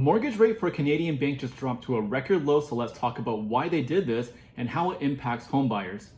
mortgage rate for a Canadian bank just dropped to a record low, so let's talk about why they did this and how it impacts homebuyers.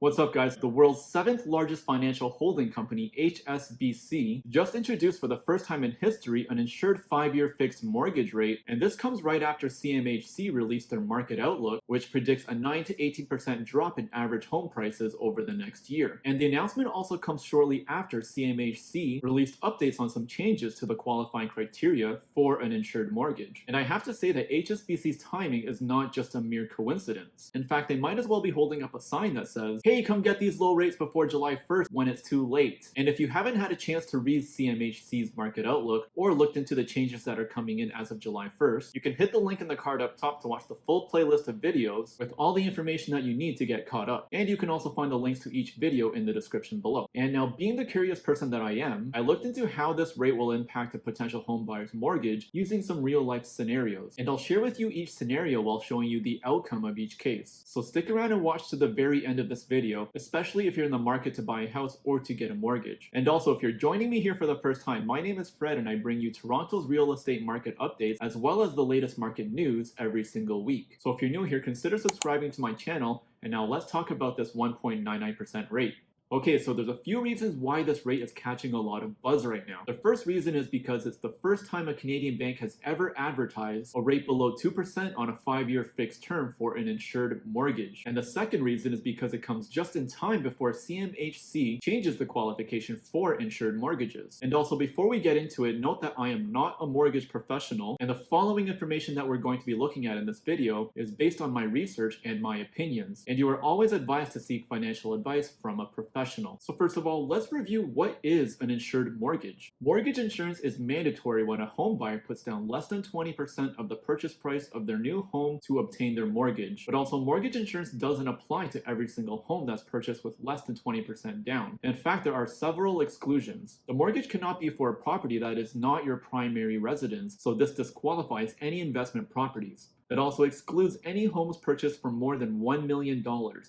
What's up, guys? The world's 7th largest financial holding company, HSBC, just introduced for the first time in history an insured 5-year fixed mortgage rate, and this comes right after CMHC released their market outlook, which predicts a 9 to 18% drop in average home prices over the next year. And the announcement also comes shortly after CMHC released updates on some changes to the qualifying criteria for an insured mortgage. And I have to say that HSBC's timing is not just a mere coincidence. In fact, they might as well be holding up a sign that says, "Hey, come get these low rates before July 1st when it's too late." And if you haven't had a chance to read CMHC's market outlook or looked into the changes that are coming in as of July 1st, you can hit the link in the card up top to watch the full playlist of videos with all the information that you need to get caught up. And you can also find the links to each video in the description below. And now, being the curious person that I am, I looked into how this rate will impact a potential home buyer's mortgage using some real life scenarios. And I'll share with you each scenario while showing you the outcome of each case. So stick around and watch to the very end of this video, especially if you're in the market to buy a house or to get a mortgage. And also, if you're joining me here for the first time, my name is Fred and I bring you Toronto's real estate market updates as well as the latest market news every single week. So if you're new here, consider subscribing to my channel, and now let's talk about this 1.99% rate. Okay, so there's a few reasons why this rate is catching a lot of buzz right now. The first reason is because it's the first time a Canadian bank has ever advertised a rate below 2% on a 5-year fixed term for an insured mortgage. And the second reason is because it comes just in time before CMHC changes the qualification for insured mortgages. And also, before we get into it, note that I am not a mortgage professional, and the following information that we're going to be looking at in this video is based on my research and my opinions. And you are always advised to seek financial advice from a professional. So first of all, let's review what is an insured mortgage. Mortgage insurance is mandatory when a home buyer puts down less than 20% of the purchase price of their new home to obtain their mortgage. But also, mortgage insurance doesn't apply to every single home that's purchased with less than 20% down. In fact, there are several exclusions. The mortgage cannot be for a property that is not your primary residence, so this disqualifies any investment properties. It also excludes any homes purchased for more than $1 million.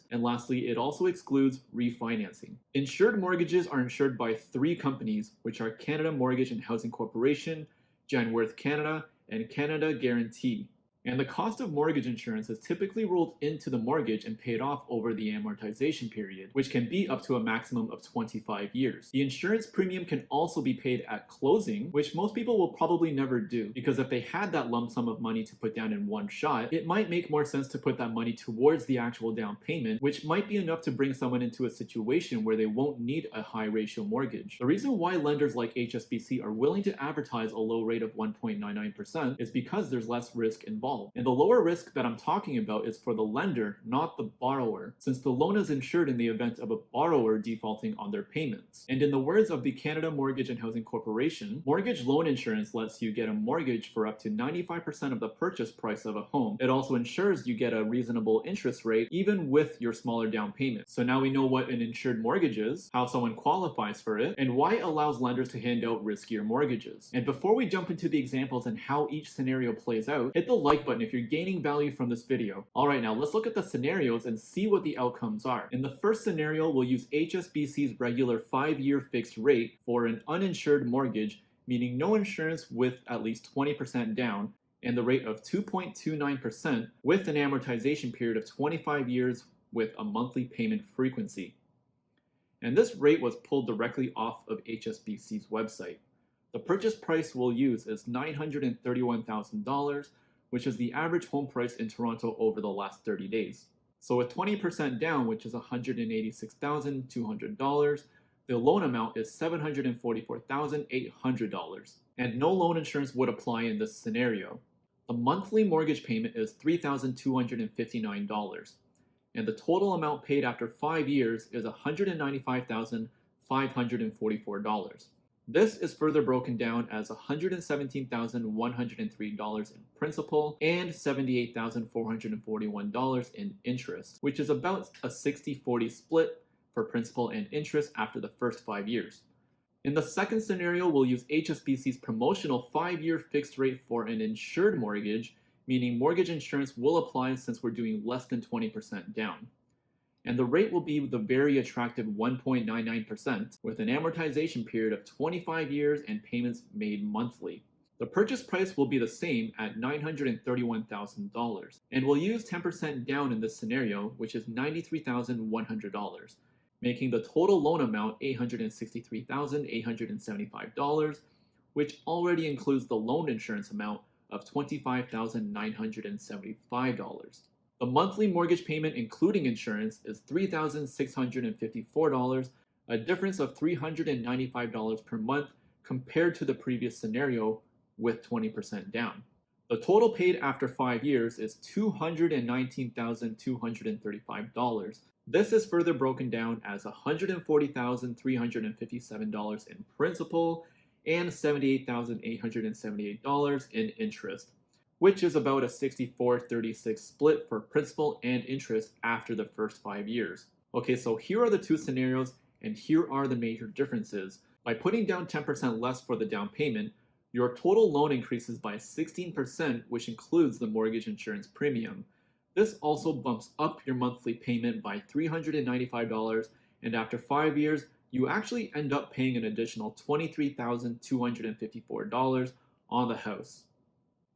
And lastly, it also excludes refinancing. Insured mortgages are insured by 3 companies, which are Canada Mortgage and Housing Corporation, Genworth Canada, and Canada Guaranty. And the cost of mortgage insurance is typically rolled into the mortgage and paid off over the amortization period, which can be up to a maximum of 25 years. The insurance premium can also be paid at closing, which most people will probably never do, because if they had that lump sum of money to put down in one shot, it might make more sense to put that money towards the actual down payment, which might be enough to bring someone into a situation where they won't need a high ratio mortgage. The reason why lenders like HSBC are willing to advertise a low rate of 1.99% is because there's less risk involved. And the lower risk that I'm talking about is for the lender, not the borrower, since the loan is insured in the event of a borrower defaulting on their payments. And in the words of the Canada Mortgage and Housing Corporation, mortgage loan insurance lets you get a mortgage for up to 95% of the purchase price of a home. It also ensures you get a reasonable interest rate even with your smaller down payment. So now we know what an insured mortgage is, how someone qualifies for it, and why it allows lenders to hand out riskier mortgages. And before we jump into the examples and how each scenario plays out, hit the like button if you're gaining value from this video. Alright, now let's look at the scenarios and see what the outcomes are. In the first scenario, we'll use HSBC's regular 5-year fixed rate for an uninsured mortgage, meaning no insurance with at least 20% down, and the rate of 2.29% with an amortization period of 25 years with a monthly payment frequency. And this rate was pulled directly off of HSBC's website. The purchase price we'll use is $931,000, which is the average home price in Toronto over the last 30 days. So with 20% down, which is $186,200, the loan amount is $744,800. And no loan insurance would apply in this scenario. The monthly mortgage payment is $3,259. And the total amount paid after 5 years is $195,544. This is further broken down as $117,103 in principal and $78,441 in interest, which is about a 60-40 split for principal and interest after the first 5 years. In the second scenario, we'll use HSBC's promotional 5-year fixed rate for an insured mortgage, meaning mortgage insurance will apply since we're doing less than 20% down. And the rate will be the very attractive 1.99% with an amortization period of 25 years and payments made monthly. The purchase price will be the same at $931,000, and we'll use 10% down in this scenario, which is $93,100, making the total loan amount $863,875, which already includes the loan insurance amount of $25,975. The monthly mortgage payment including insurance is $3,654, a difference of $395 per month compared to the previous scenario with 20% down. The total paid after 5 years is $219,235. This is further broken down as $140,357 in principal and $78,878 in interest, which is about a 64-36 split for principal and interest after the first 5 years. Okay, so here are the two scenarios and here are the major differences. By putting down 10% less for the down payment, your total loan increases by 16%, which includes the mortgage insurance premium. This also bumps up your monthly payment by $395, and after 5 years, you actually end up paying an additional $23,254 on the house.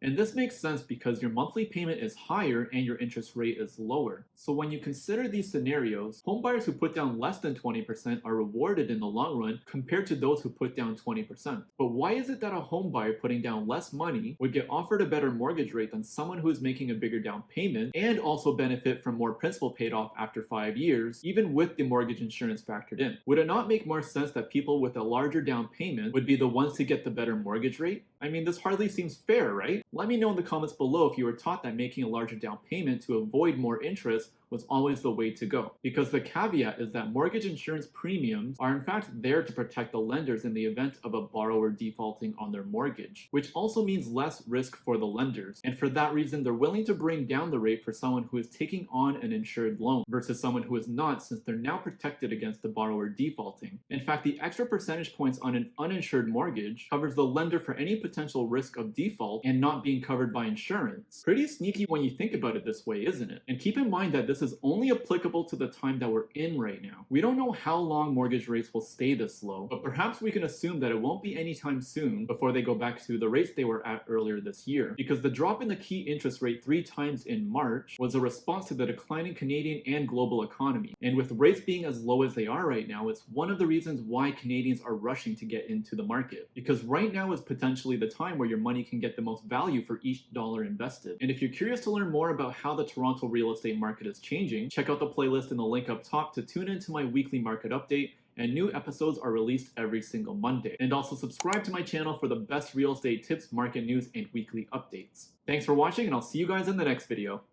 And this makes sense because your monthly payment is higher and your interest rate is lower. So when you consider these scenarios, homebuyers who put down less than 20% are rewarded in the long run compared to those who put down 20%. But why is it that a homebuyer putting down less money would get offered a better mortgage rate than someone who is making a bigger down payment and also benefit from more principal paid off after 5 years, even with the mortgage insurance factored in? Would it not make more sense that people with a larger down payment would be the ones to get the better mortgage rate? I mean, this hardly seems fair, right? Let me know in the comments below if you were taught that making a larger down payment to avoid more interest was always the way to go. Because the caveat is that mortgage insurance premiums are in fact there to protect the lenders in the event of a borrower defaulting on their mortgage, which also means less risk for the lenders. And for that reason, they're willing to bring down the rate for someone who is taking on an insured loan versus someone who is not, since they're now protected against the borrower defaulting. In fact, the extra percentage points on an uninsured mortgage covers the lender for any potential risk of default and not being covered by insurance. Pretty sneaky when you think about it this way, isn't it? And keep in mind that this is only applicable to the time that we're in right now. We don't know how long mortgage rates will stay this low, but perhaps we can assume that it won't be anytime soon before they go back to the rates they were at earlier this year, because the drop in the key interest rate 3 times in March was a response to the declining Canadian and global economy. And with rates being as low as they are right now, it's one of the reasons why Canadians are rushing to get into the market, because right now is potentially the time where your money can get the most value for each dollar invested. And if you're curious to learn more about how the Toronto real estate market is changing, check out the playlist in the link up top to tune into my weekly market update, and new episodes are released every single Monday. And also subscribe to my channel for the best real estate tips, market news, and weekly updates. Thanks for watching, and I'll see you guys in the next video.